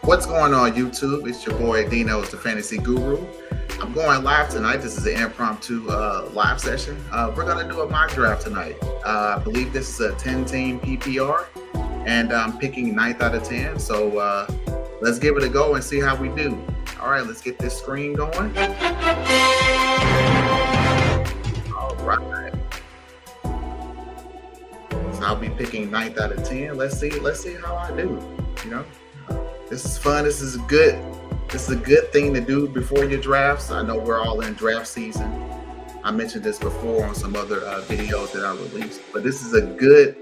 What's going on, YouTube? It's your boy Dknows, the Fantasy Guru. I'm going live tonight. This is an impromptu live session. We're going to do a mock draft tonight. I believe this is a 10-team PPR, and I'm picking 9th out of 10. So let's give it a go and see how we do. All right, let's get this screen going. All right. So I'll be picking 9th out of 10. Let's see how I do. You know. This is fun. This is a good thing to do before your drafts. I know we're all in draft season. I mentioned this before on some other videos that I released, but this is a good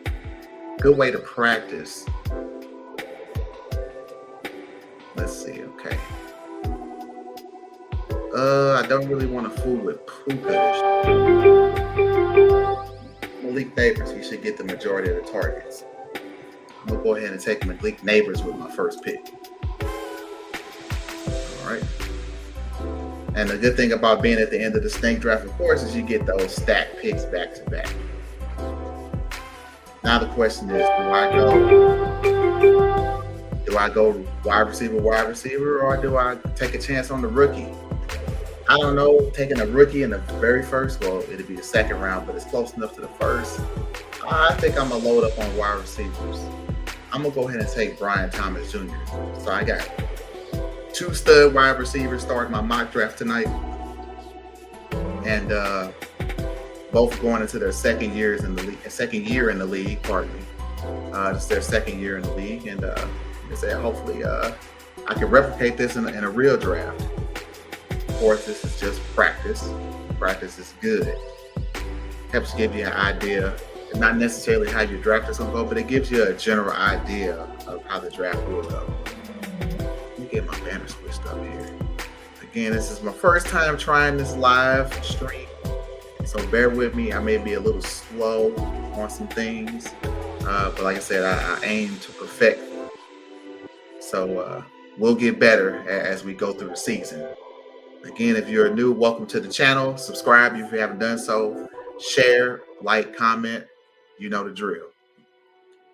way to practice. Let's see. Okay. I don't really want to fool with Puka. Malik Neighbors, he should get the majority of the targets. I'm gonna go ahead and take Malik Neighbors with my first pick. All right. And the good thing about being at the end of the snake draft, of course, is you get those stacked picks back to back. Now the question is, do I go wide receiver, or do I take a chance on the rookie? I don't know. Taking a rookie in the very first, well, it'll be the second round, but it's close enough to the first. I think I'm gonna load up on wide receivers. I'm gonna go ahead and take Brian Thomas Jr. So I got 2 stud wide receivers starting my mock draft tonight, and both going into their second year in the league. Pardon me. It's their second year in the league, and like I said, hopefully I can replicate this in a real draft. Of course, this is just practice. Practice is good. Helps give you an idea. Not necessarily how your draft is going to go, but it gives you a general idea of how the draft will go. Let me get my banner switched up here. Again, this is my first time trying this live stream, so bear with me. I may be a little slow on some things, but like I said, I aim to perfect. So we'll get better as we go through the season. Again, if you're new, welcome to the channel. Subscribe if you haven't done so. Share, like, comment. You know the drill.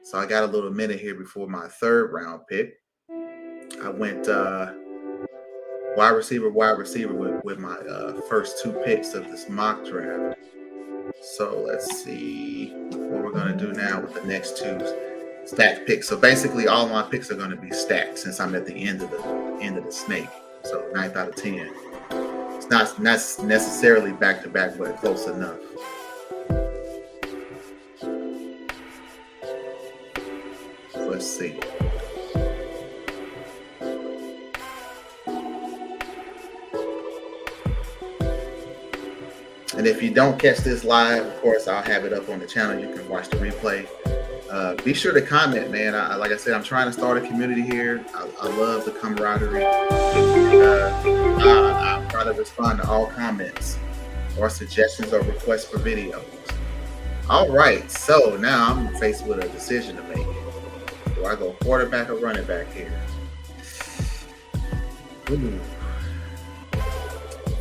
So I got a little minute here before my 3rd round pick. I went wide receiver with my first 2 picks of this mock draft. So let's see what we're going to do now with the next 2 stacked picks. So basically all my picks are going to be stacked since I'm at the end of the snake. So 9th out of 10. It's not necessarily back to back, but close enough. Let's see. And if you don't catch this live, of course, I'll have it up on the channel. You can watch the replay. Be sure to comment, man. Like I said, I'm trying to start a community here. I love the camaraderie. I try to respond to all comments or suggestions or requests for videos. All right, so now I'm faced with a decision to make. Do I go quarterback or running back here? Ooh.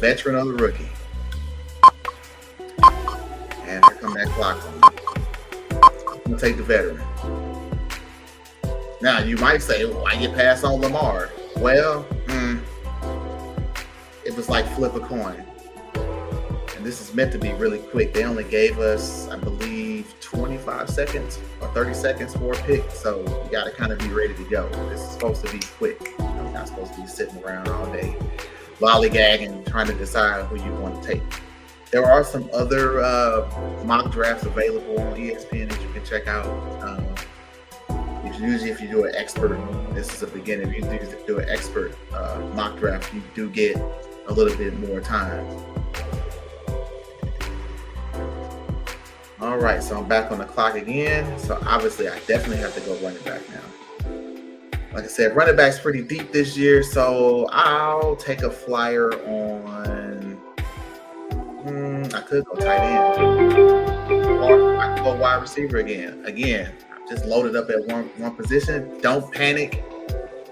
Veteran or the rookie? And here come that clock on me. I'm going to take the veteran. Now, you might say, well, why you pass on Lamar? Well, it was like flip a coin. And this is meant to be really quick. They only gave us, I believe, 25 seconds or 30 seconds for a pick. So you got to kind of be ready to go. This is supposed to be quick. You're not supposed to be sitting around all day lollygagging, trying to decide who you want to take. There are some other mock drafts available on ESPN that you can check out. Usually if you do an expert, this is a beginner, if you do an expert mock draft, you do get a little bit more time. All right, so I'm back on the clock again. So obviously I definitely have to go running back now. Like I said, running back's pretty deep this year, so I'll take a flyer on, I could go tight end, or I could go wide receiver again. Again, I'm just loaded up at one position. Don't panic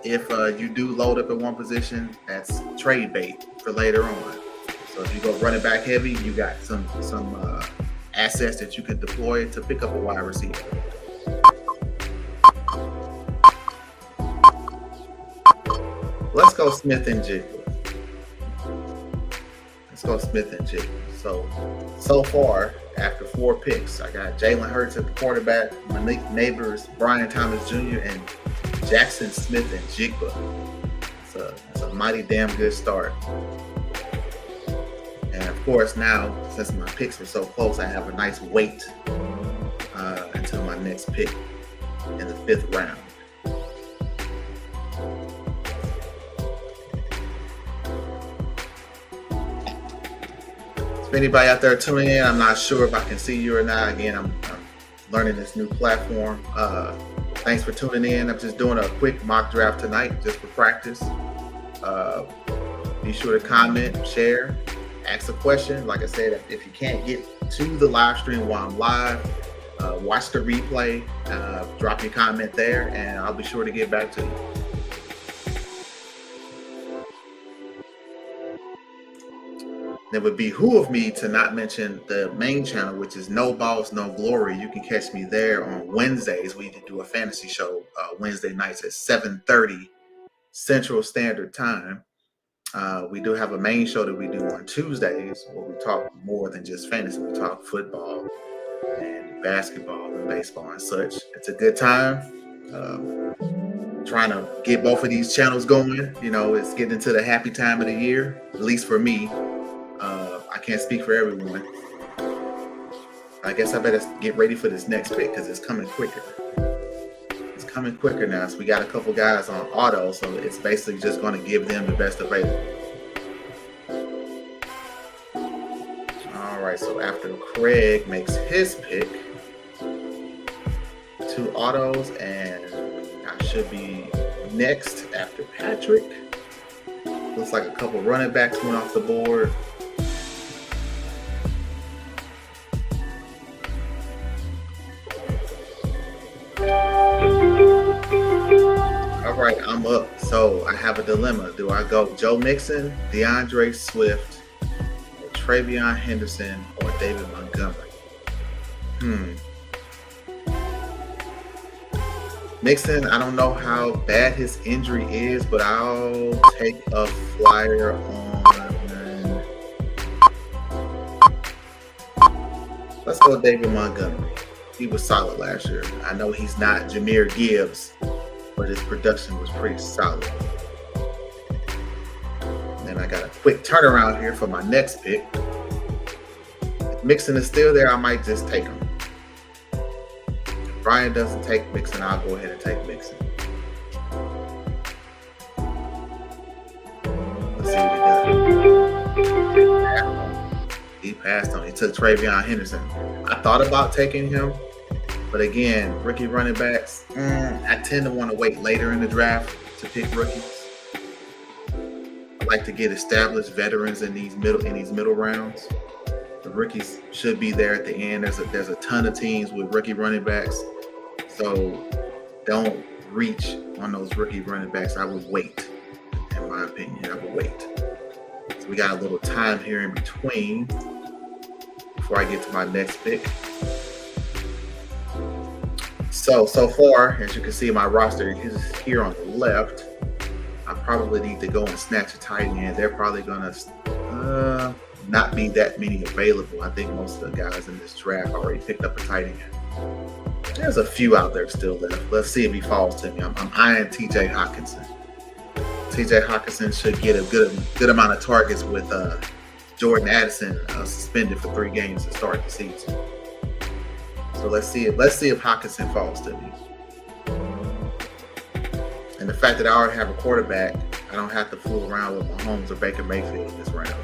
if you do load up at one position. That's trade bait for later on. So if you go running back heavy, you got some assets that you can deploy to pick up a wide receiver. let's go Smith and Jigba. Let's go Smith and Jigba. So far, after 4 picks, I got Jalen Hurts at the quarterback, Malik Neighbors, Brian Thomas Jr., and Jackson Smith and Jigba. It's a mighty damn good start. And of course, now, since my picks were so close, I have a nice wait until my next pick in the 5th round. If anybody out there tuning in, I'm not sure if I can see you or not. Again, I'm learning this new platform. Thanks for tuning in. I'm just doing a quick mock draft tonight just for practice. Be sure to comment, share, ask a question. Like I said, if you can't get to the live stream while I'm live, watch the replay, drop your comment there, and I'll be sure to get back to you. It would behoove me to not mention the main channel, which is No Balls, No Glory. You can catch me there on Wednesdays. We do a fantasy show Wednesday nights at 7:30 Central Standard Time. We do have a main show that we do on Tuesdays where we talk more than just fantasy. We talk football and basketball and baseball and such. It's a good time. Trying to get both of these channels going. You know, it's getting into the happy time of the year, at least for me. I can't speak for everyone. I guess I better get ready for this next pick because it's coming quicker. It's coming quicker now. So we got a couple guys on auto, so it's basically just going to give them the best available. All right, so after Craig makes his pick, 2 autos, and I should be next after Patrick. Looks like a couple running backs went off the board. All right, I'm up. So I have a dilemma. Do I go Joe Mixon, DeAndre Swift, or Travion Henderson, or David Montgomery? Mixon, I don't know how bad his injury is, but I'll take a flyer on. Let's go David Montgomery. He was solid last year. I know he's not Jahmyr Gibbs, but his production was pretty solid. And then I got a quick turnaround here for my next pick. If Mixon is still there, I might just take him. If Brian doesn't take Mixon, I'll go ahead and take Mixon. Let's see what he does. He passed on. He took Travion Henderson. I thought about taking him, but again, rookie running backs, I tend to want to wait later in the draft to pick rookies. I like to get established veterans in these middle rounds. The rookies should be there at the end. There's a ton of teams with rookie running backs, so don't reach on those rookie running backs. I would wait, in my opinion. I would wait. So we got a little time here in between before I get to my next pick. So far, as you can see, my roster is here on the left. I probably need to go and snatch a tight end. They're probably going to not be that many available. I think most of the guys in this draft already picked up a tight end. There's a few out there still left. Let's see if he falls to me. I'm eyeing T.J. Hockenson. T.J. Hockenson should get a good amount of targets with Jordan Addison suspended for 3 games to start the season. So let's see if Hockenson falls to me. And the fact that I already have a quarterback, I don't have to fool around with Mahomes or Baker Mayfield this round.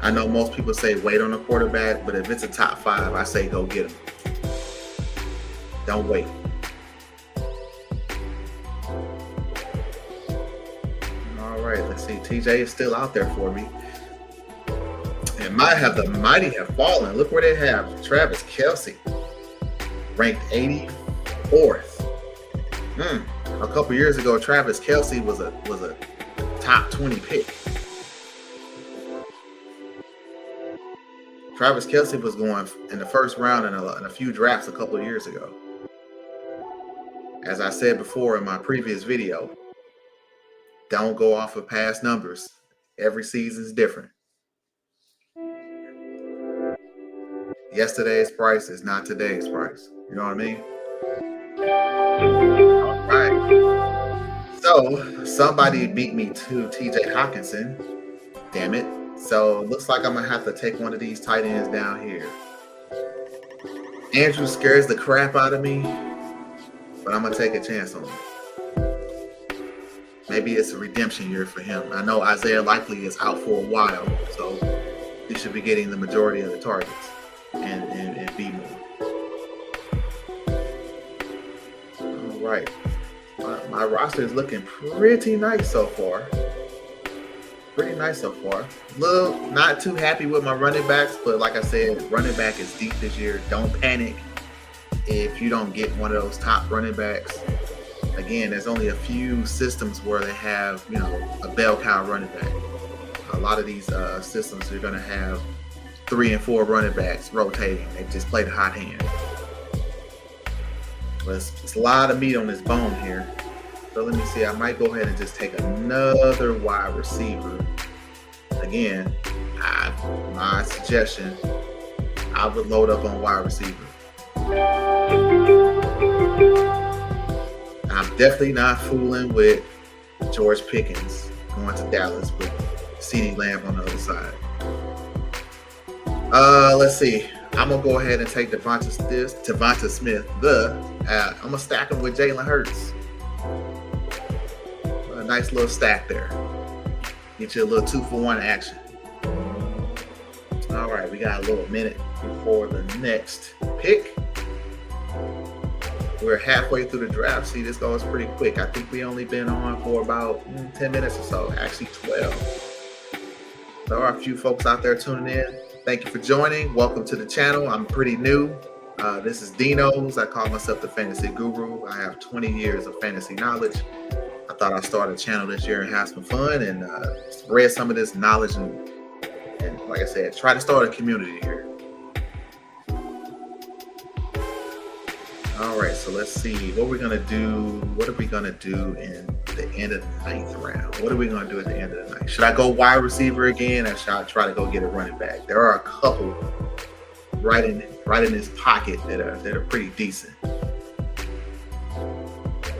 I know most people say wait on a quarterback, but if it's a top 5, I say go get him. Don't wait. All right, let's see. TJ is still out there for me. And the mighty have fallen. Look where they have Travis Kelce, ranked 84th. A couple years ago, Travis Kelce was a top 20 pick. Travis Kelce was going in the first round in a few drafts a couple of years ago. As I said before in my previous video, don't go off of past numbers. Every season's different. Yesterday's price is not today's price. You know what I mean? All right. So somebody beat me to TJ Hawkinson. Damn it. So looks like I'm gonna have to take one of these tight ends down here. Andrew scares the crap out of me, but I'm gonna take a chance on him. Maybe it's a redemption year for him. I know Isaiah Likely is out for a while, so he should be getting the majority of the targets and be more. All right. My roster is looking pretty nice so far. Pretty nice so far. Little not too happy with my running backs, but like I said, running back is deep this year. Don't panic if you don't get one of those top running backs. Again, there's only a few systems where they have, a bell cow running back. A lot of these systems are going to have 3 and 4 running backs rotating. They just play the hot hand. But it's a lot of meat on this bone here. So let me see. I might go ahead and just take another wide receiver. Again, my suggestion, I would load up on wide receiver. I'm definitely not fooling with George Pickens going to Dallas with CeeDee Lamb on the other side. Let's see. I'm gonna go ahead and take Devonta Smith. I'm gonna stack him with Jalen Hurts. A nice little stack there. Get you a little 2-for-1 action. All right, we got a little minute before the next pick. We're halfway through the draft. See, this goes pretty quick. I think we only been on for about 10 minutes or so. Actually, 12. There are a few folks out there tuning in. Thank you for joining. Welcome to the channel. I'm pretty new. This is Dknows. I call myself the fantasy guru. I have 20 years of fantasy knowledge. I thought I'd start a channel this year and have some fun and spread some of this knowledge and like I said, try to start a community here. All right, so let's see what we're gonna do. What are we gonna do in the end of the 9th round? What are we gonna do at the end of the night? Should I go wide receiver again, or should I try to go get a running back? There are a couple right in this pocket that are pretty decent.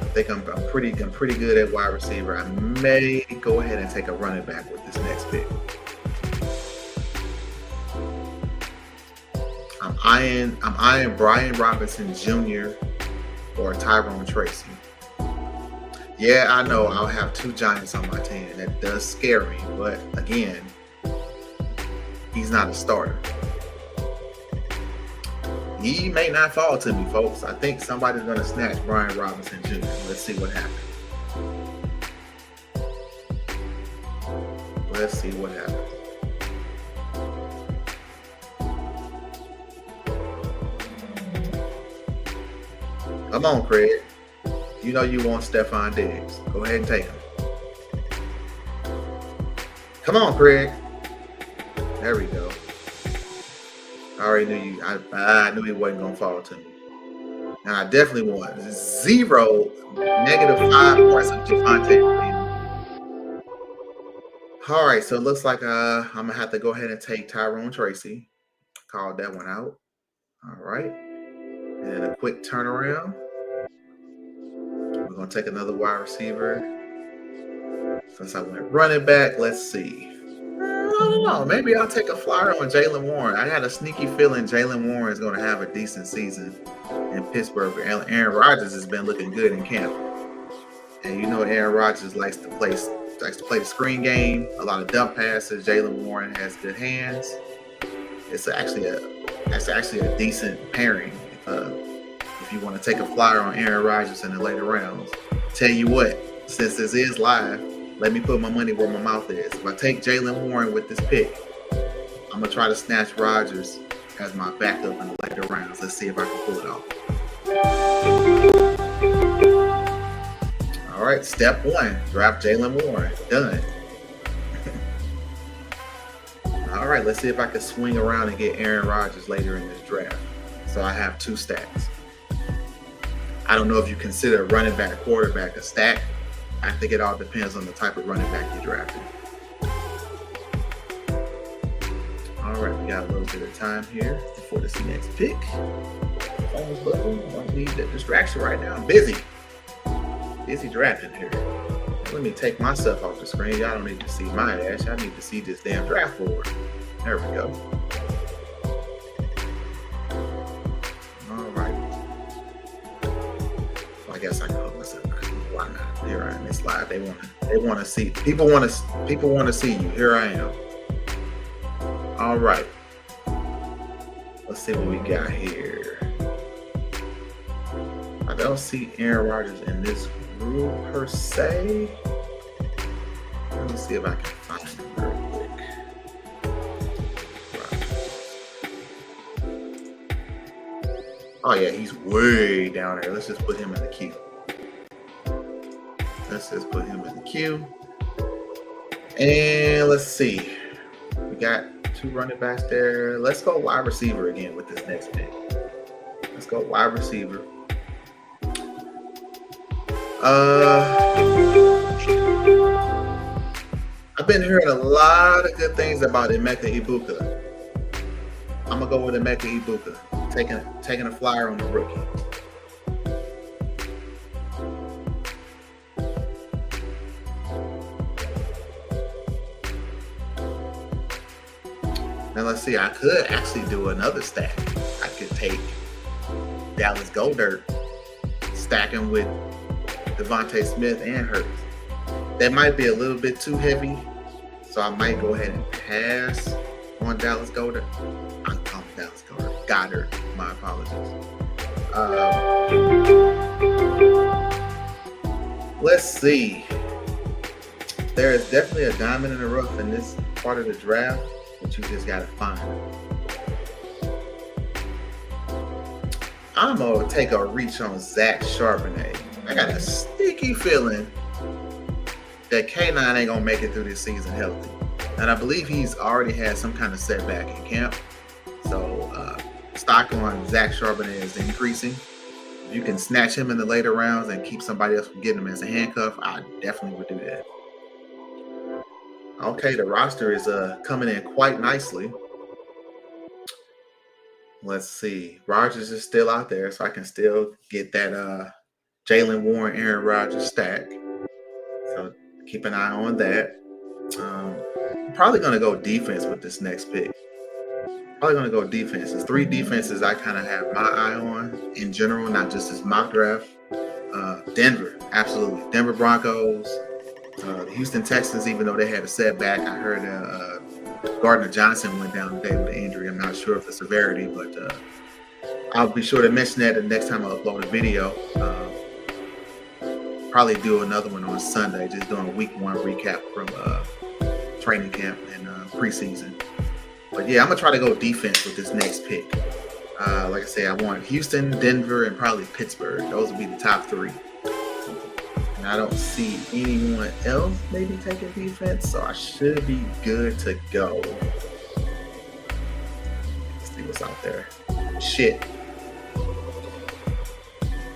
I think I'm pretty good at wide receiver. I may go ahead and take a running back with this next pick. I'm eyeing Brian Robinson Jr. or Tyrone Tracy. Yeah, I know I'll have 2 Giants on my team. That does scare me, but again, he's not a starter. He may not fall to me, folks. I think somebody's going to snatch Brian Robinson Jr. Let's see what happens. Let's see what happens. Come on, Craig. You know you want Stephon Diggs. Go ahead and take him. Come on, Craig. There we go. I already knew you. I knew he wasn't going to fall to me. And I definitely want -5 points of Javonte. All right, so it looks like I'm going to have to go ahead and take Tyrone Tracy. Called that one out. All right. And a quick turnaround. We're going to take another wide receiver. Since I went running back, let's see. I don't know. Maybe I'll take a flyer on Jaylen Warren. I had a sneaky feeling Jaylen Warren is going to have a decent season in Pittsburgh. Aaron Rodgers has been looking good in camp. And you know Aaron Rodgers likes to play the screen game, a lot of dump passes. Jaylen Warren has good hands. It's actually a decent pairing. If you want to take a flyer on Aaron Rodgers in the later rounds. Tell you what, since this is live, let me put my money where my mouth is. If I take Jaylen Warren with this pick, I'm going to try to snatch Rodgers as my backup in the later rounds. Let's see if I can pull it off. All right, step 1, draft Jaylen Warren. Done. All right, let's see if I can swing around and get Aaron Rodgers later in this draft. So I have 2 stacks. I don't know if you consider running back, quarterback a stack. I think it all depends on the type of running back you're drafting. All right, we got a little bit of time here before this next pick. Phone's buzzing. Don't need the distraction right now. I'm busy drafting here. Let me take myself off the screen. Y'all don't need to see my ass. Y'all need to see this damn draft board. There we go. All right. Well, I guess I can hold myself. Why not? Here I am. It's live. They want to see. People want to see you. Here I am. All right. Let's see what we got here. I don't see Aaron Rodgers in this group per se. Let me see if I can find him real quick. Oh yeah, he's way down there. Let's just put him in the queue. And let's see. We got 2 running backs there. Let's go wide receiver again with this next pick. Let's go wide receiver. I've been hearing a lot of good things about Emeka Egbuka. I'm gonna go with Emeka Egbuka, taking a flyer on the rookie. Now let's see. I could actually do another stack. I could take Dallas Goedert, stacking with Devontae Smith and Hurts. That might be a little bit too heavy, so I might go ahead and pass on Dallas Goedert. I'm calling Dallas Goedert. My apologies. Let's see. There is definitely a diamond in the rough in this part of the draft, but you just gotta find it. I'm gonna take a reach on Zach Charbonnet. I got a sneaky feeling that K9 ain't gonna make it through this season healthy. And I believe he's already had some kind of setback in camp. So stock on Zach Charbonnet is increasing. If you can snatch him in the later rounds and keep somebody else from getting him as a handcuff, I definitely would do that. Okay, the roster is coming in quite nicely. Let's see. Rodgers is still out there, so I can still get that Jalen Warren, Aaron Rodgers stack. So keep an eye on that. I'm probably going to go defense with this next pick. Probably going to go defenses. 3 defenses I kind of have my eye on in general, not just this mock draft. Denver, absolutely. Denver Broncos, the Houston Texans, even though they had a setback. I heard Gardner Johnson went down today with an injury. I'm not sure of the severity, but I'll be sure to mention that the next time I upload a video. Probably do another one on Sunday, just doing a week 1 recap from training camp and preseason. But yeah, I'm gonna try to go defense with this next pick. Like I say, I want Houston, Denver, and probably Pittsburgh. Those will be the top 3. And I don't see anyone else maybe taking defense, so I should be good to go. Let's see what's out there. Shit.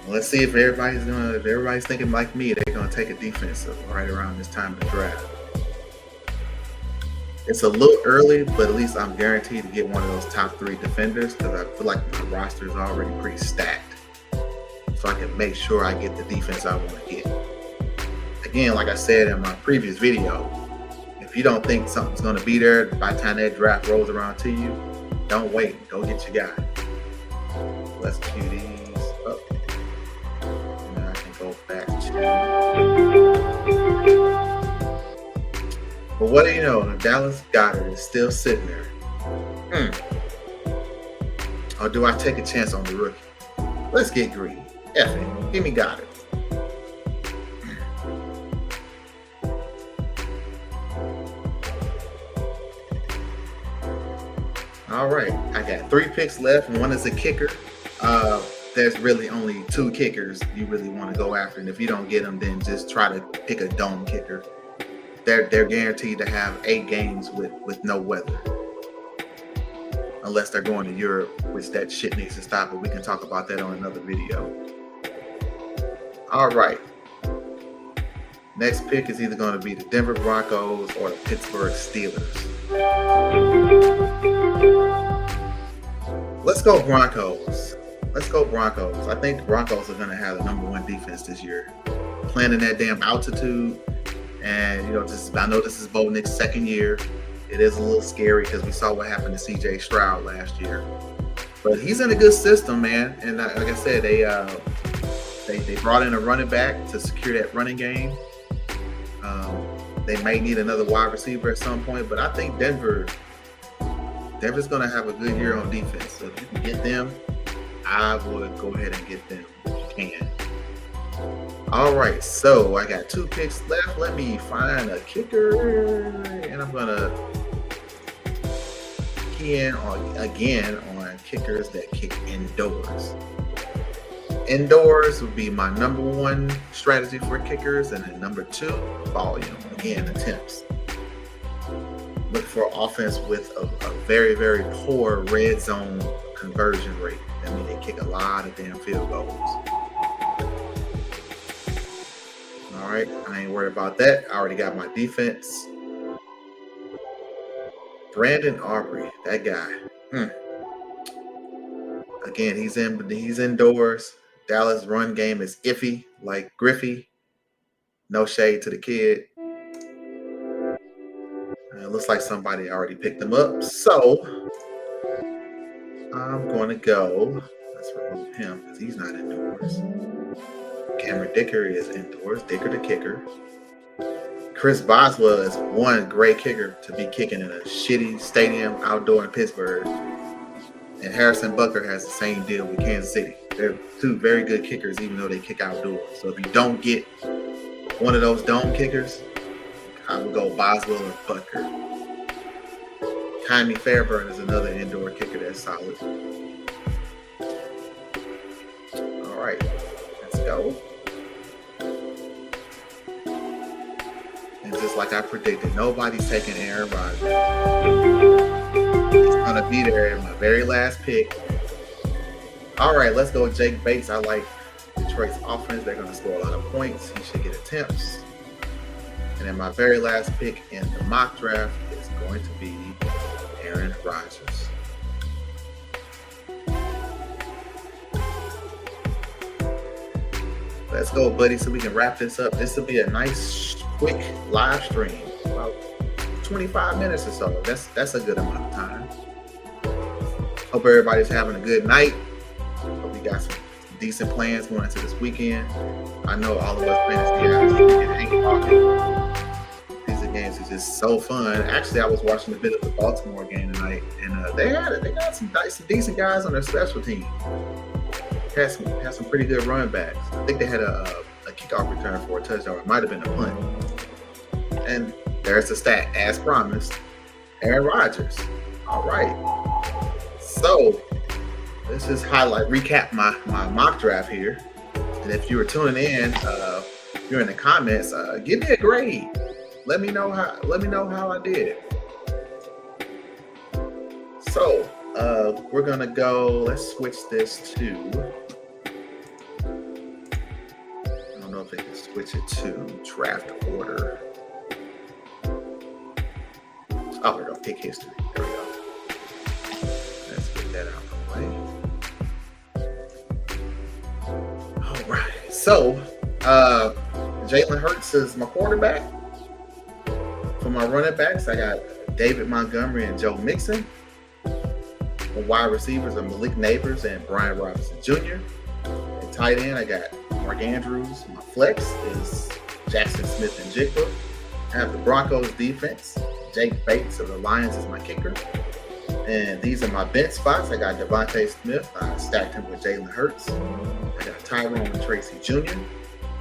Let's see if everybody's thinking like me, they're gonna take a defensive right around this time of the draft. It's a little early, but at least I'm guaranteed to get one of those top 3 defenders because I feel like my roster is already pretty stacked. So I can make sure I get the defense I want to get. Again, like I said in my previous video, if you don't think something's gonna be there by the time that draft rolls around to you, don't wait. Go get your guy. Let's cue these up. And I can go back to. But what do you know? Dallas Goedert is still sitting there. Or do I take a chance on the rookie? Let's get greedy. F it. Give me Goedert. All right, I got 3 picks left, and 1 is a kicker. There's really only 2 kickers you really want to go after, and if you don't get them, then just try to pick a dome kicker. They're guaranteed to have 8 games with no weather, unless they're going to Europe, which that shit needs to stop. But we can talk about that on another video. All right, Next pick is either going to be the Denver Broncos or the Pittsburgh Steelers. Let's go Broncos. Let's go Broncos. I think the Broncos are going to have the #1 defense this year. Playing in that damn altitude. And, I know this is Bo Nix's second year. It is a little scary because we saw what happened to C.J. Stroud last year. But he's in a good system, man. And like I said, they brought in a running back to secure that running game. They may need another wide receiver at some point, but I think Denver's going to have a good year on defense. So if you can get them, I would go ahead and get them if you can. All right, so I got 2 picks left. Let me find a kicker, and I'm going to key in on kickers that kick indoors. Indoors would be my #1 strategy for kickers, and then #2, volume. Again, attempts. Look for offense with a very, very poor red zone conversion rate. I mean, they kick a lot of damn field goals. All right, I ain't worried about that. I already got my defense. Brandon Aubrey, that guy. Again, he's indoors. Dallas run game is iffy, like Griffey. No shade to the kid. It looks like somebody already picked him up. So I'm going to go. Let's remove him because he's not indoors. Cameron Dicker is indoors. Dicker the kicker. Chris Boswell is one great kicker to be kicking in a shitty stadium outdoor in Pittsburgh. And Harrison Butker has the same deal with Kansas City. They're 2 very good kickers, even though they kick outdoors. So if you don't get one of those dome kickers, I would go Boswell or Butker. Jaime Fairburn is another indoor kicker that's solid. All right, let's go. And just like I predicted, nobody's taking Aaron Rodgers. He's going to be there in my very last pick. All right, let's go Jake Bates. I like Detroit's offense. They're going to score a lot of points. He should get attempts. And then my very last pick in the mock draft is going to be Aaron Rodgers. Let's go, buddy, so we can wrap this up. This will be a nice, quick live stream. About 25 minutes or so. That's a good amount of time. Hope everybody's having a good night. Hope you got some decent plans going into this weekend. I know all of us fantasy guys ain't talking. These games are just so fun. Actually, I was watching a bit of the Baltimore game tonight, and they got some decent guys on their special team. Had some pretty good running backs. I think they had a kickoff return for a touchdown. It might have been a punt. And there's the stat, as promised. Aaron Rodgers. All right. So let's just recap my mock draft here. And if you were tuning in, if you're in the comments, give me a grade. Let me know how I did. So we're gonna go. Let's switch this to. I don't know if they can switch it to draft order. Oh, we're gonna pick history. There we go. Let's get that out of the way. All right. So, Jalen Hurts is my quarterback. For my running backs, I got David Montgomery and Joe Mixon. The wide receivers are Malik Neighbors and Brian Robinson Jr. At tight end, I got Mark Andrews. My flex is Jackson Smith and Jigba. I have the Broncos defense. Jake Bates of the Lions is my kicker. And these are my bench spots. I got Devontae Smith. I stacked him with Jalen Hurts. I got Tyrone Tracy Jr.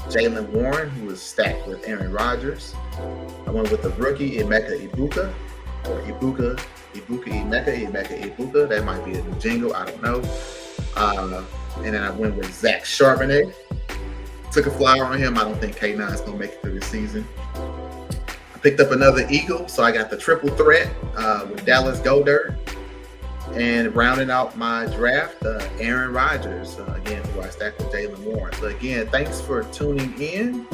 Jalen Warren, who is stacked with Aaron Rodgers. I went with the rookie Emeka Ibuka, or Emeka Ibuka. That might be a new jingle. I don't know. And then I went with Zach Charbonnet. Took a flyer on him. I don't think K9 is going to make it through the season. I picked up another Eagle, so I got the triple threat with Dallas Goedert. And rounding out my draft, Aaron Rodgers, again, who I stacked with Jalen Warren. So again, thanks for tuning in.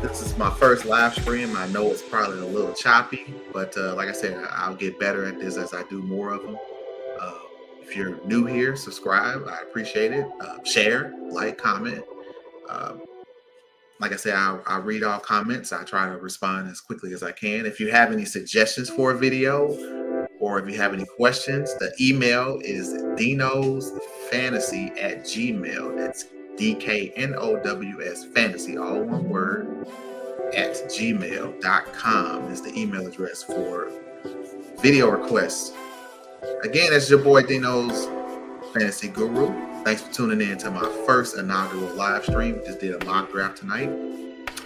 This is my first live stream. I know it's probably a little choppy, but like I said, I'll get better at this as I do more of them. Uh, if you're new here, subscribe. I appreciate it. Share, like, comment. Uh, like I said, I read all comments. I try to respond as quickly as I can. If you have any suggestions for a video, or if you have any questions, the email is dknowsfantasy@gmail. That's DKNOWS fantasy, all one word, at gmail.com is the email address for video requests. Again, that's your boy Dknows, Fantasy Guru. Thanks for tuning in to my first inaugural live stream. Just did a mock draft tonight.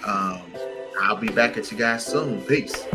I'll be back at you guys soon. Peace.